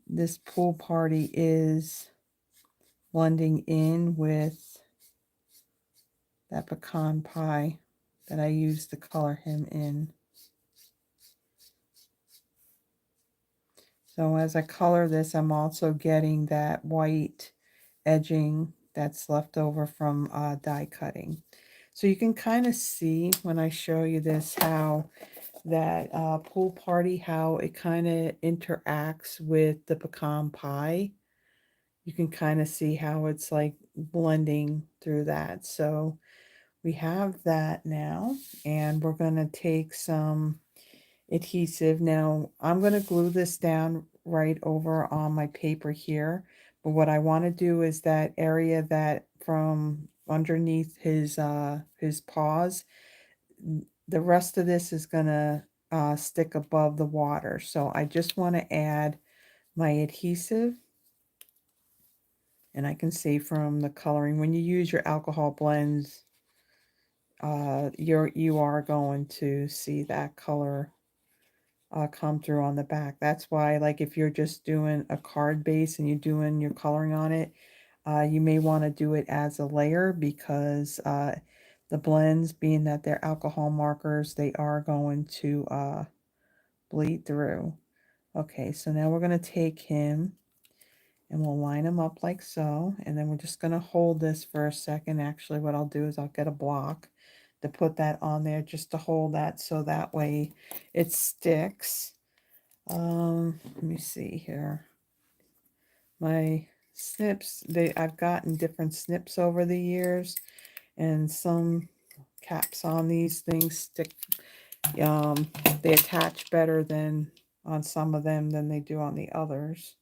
this Pool Party is blending in with that pecan pie that I used to color him in. So as I color this, I'm also getting that white edging that's left over from die cutting. So you can kind of see when I show you this how that Pool Party, how it kind of interacts with the pecan pie. You can kind of see how it's like blending through that. So we have that now, and we're going to take some adhesive. Now I'm going to glue this down right over on my paper here, but what I want to do is that area that from underneath his paws, the rest of this is going to stick above the water. So I just want to add my adhesive, and I can see from the coloring, when you use your alcohol blends, you are going to see that color come through on the back. That's why, like, if you're just doing a card base and you're doing your coloring on it, you may want to do it as a layer, because the blends, being that they're alcohol markers, they are going to bleed through. Okay, so now we're going to take him and we'll line him up like so, and then we're just going to hold this for a second. Actually, what I'll do is I'll get a block to put that on there just to hold that, so that way it sticks. Let me see here. My snips, I've gotten different snips over the years, and some caps on these things stick. They attach better than on some of them than they do on the others.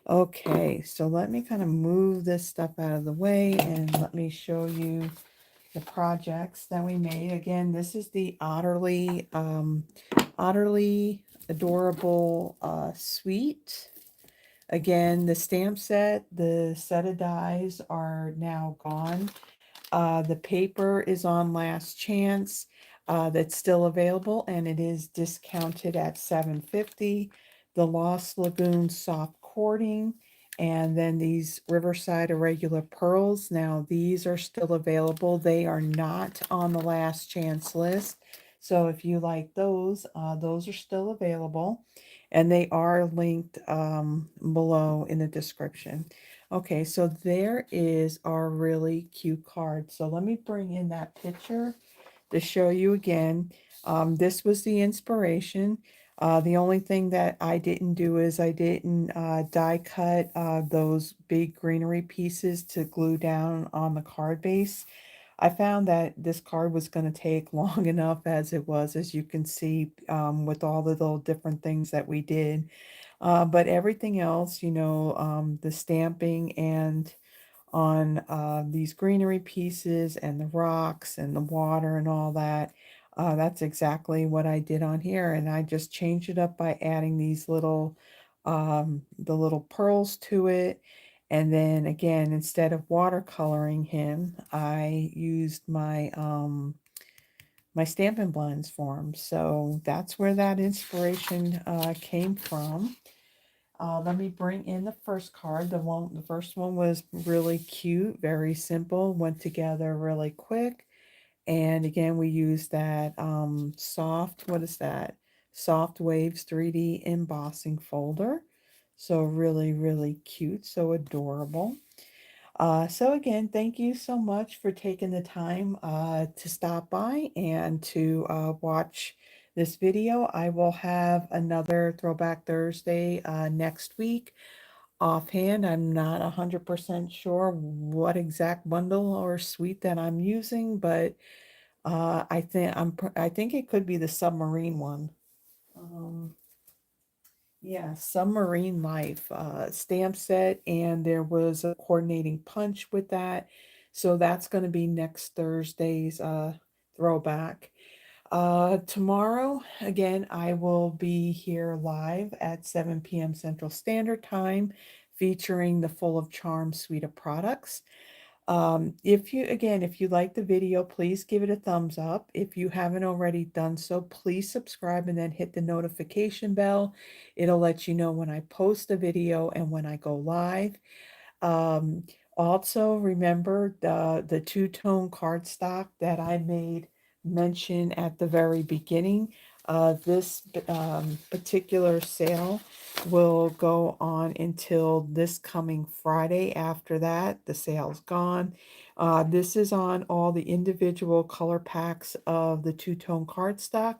Okay, so let me kind of move this stuff out of the way and let me show you the projects that we made. Again, this is the Otterly Adorable Suite. Again, the stamp set, the set of dies are now gone. The paper is on last chance. That's still available, and it is discounted at $7.50. The Lost Lagoon soft cording, and then these Riverside Irregular Pearls. Now, these are still available. They are not on the last chance list. So if you like those are still available, and they are linked below in the description. Okay, so there is our really cute card. So let me bring in that picture to show you again. This was the inspiration. The only thing that I didn't do is I didn't die cut those big greenery pieces to glue down on the card base. I found that this card was going to take long enough as it was, as you can see, with all the little different things that we did. But everything else, the stamping and on these greenery pieces and the rocks and the water and all that, that's exactly what I did on here. And I just changed it up by adding these the little pearls to it. And then again, instead of watercoloring him, I used my Stampin' Blends for him. So that's where that inspiration came from. Let me bring in the first card. The first one was really cute, very simple, went together really quick. And again, we used that what is that? Soft Waves 3D embossing folder. So really, really cute, so adorable. So again, thank you so much for taking the time to stop by and to watch this video. I will have another Throwback Thursday next week. Offhand, I'm not 100% sure what exact bundle or suite that I'm using, but I think it could be the submarine one. Um, yeah, Submarine Life stamp set, and there was a coordinating punch with that. So that's going to be next Thursday's throwback. Tomorrow, again, I will be here live at 7 p.m. Central Standard Time, featuring the Full of Charm suite of products. If you like the video, please give it a thumbs up. If you haven't already done so, please subscribe and then hit the notification bell. It'll let you know when I post a video and when I go live. Um, Also remember the two-tone cardstock that I made mention at the very beginning. This particular sale will go on until this coming Friday. After that, the sale's gone. This is on all the individual color packs of the two-tone cardstock,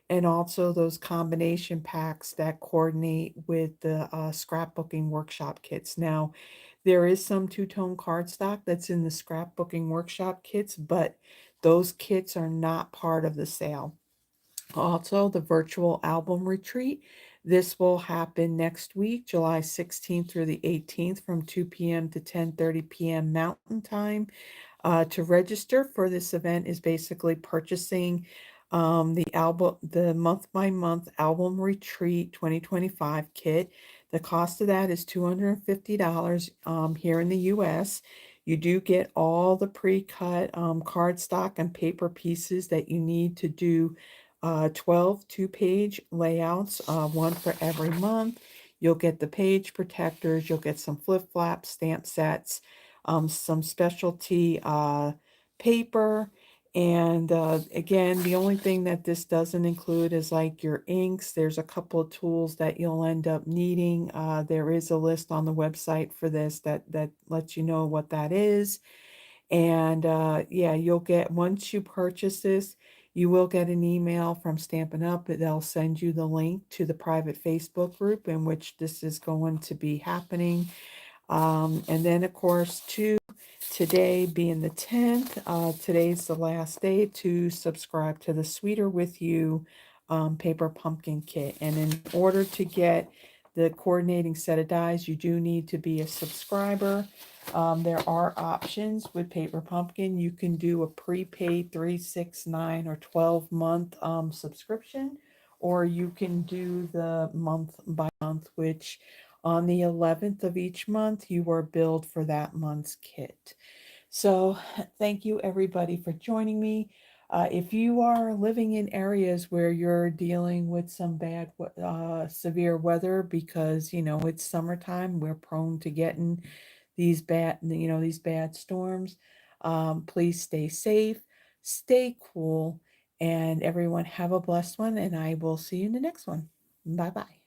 and also those combination packs that coordinate with the scrapbooking workshop kits. Now, there is some two-tone cardstock that's in the scrapbooking workshop kits, but those kits are not part of the sale. Also, the virtual album retreat. This will happen next week, July 16th through the 18th from 2 p.m. to 10:30 p.m. Mountain Time. To register for this event is basically purchasing the month by month album retreat 2025 kit. The cost of that is $250 here in the US. You do get all the pre-cut cardstock and paper pieces that you need to do 12 two-page layouts, one for every month. You'll get the page protectors, you'll get some flip-flap stamp sets, some specialty paper. And again, the only thing that this doesn't include is like your inks. There's a couple of tools that you'll end up needing. There is a list on the website for this that lets you know what that is. And yeah, you'll get, once you purchase this, you will get an email from Stampin' Up. They'll send you the link to the private Facebook group in which this is going to be happening. And then, of course, today being the 10th, today's the last day to subscribe to the Sweeter With You paper pumpkin kit. And in order to get the coordinating set of dies, you do need to be a subscriber. There are options with Paper Pumpkin. You can do a prepaid 3, 6, 9, or 12-month subscription, or you can do the month by month, which on the 11th of each month, you are billed for that month's kit. So thank you everybody for joining me. If you are living in areas where you're dealing with some bad, severe weather, because it's summertime, we're prone to getting these bad storms. Please stay safe, stay cool, and everyone have a blessed one. And I will see you in the next one. Bye bye.